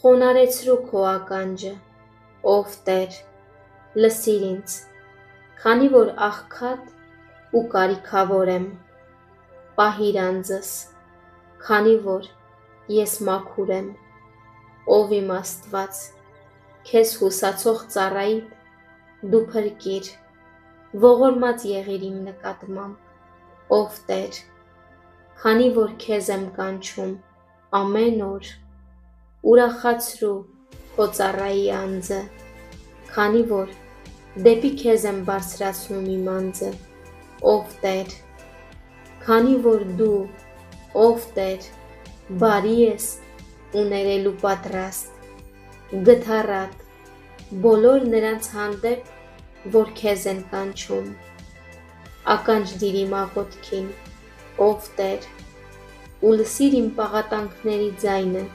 խոնարեցրու քո ականջը, ով Տեր, լսիր ինձ, քանի որ աղքատ ու կարիքավոր եմ, պահիր անձս, քանի որ ես մաքուր եմ, ով իմ Աստված, քեզ հուսացող ծառայիդ դու փրկիր, ողորմած եղիր իմ նկատմամբ, ով Տեր, քանի որ քեզ եմ կանչում ամեն օր, ուրախացրու քո ծառայի անձը, քանի որ դեպի քեզ եմ բարձրացնում իմ անձը, ով Տեր, քանի որ դու, ով Տեր, բարի ես ու ներելու պատրաստ, գթառատ, բոլոր նրանց հանդեպ, որ քեզ են կանչում, ականջ դիր իմ աղոթքին, ով Տեր, ու լսիր իմ պաղատանքների ձայնը,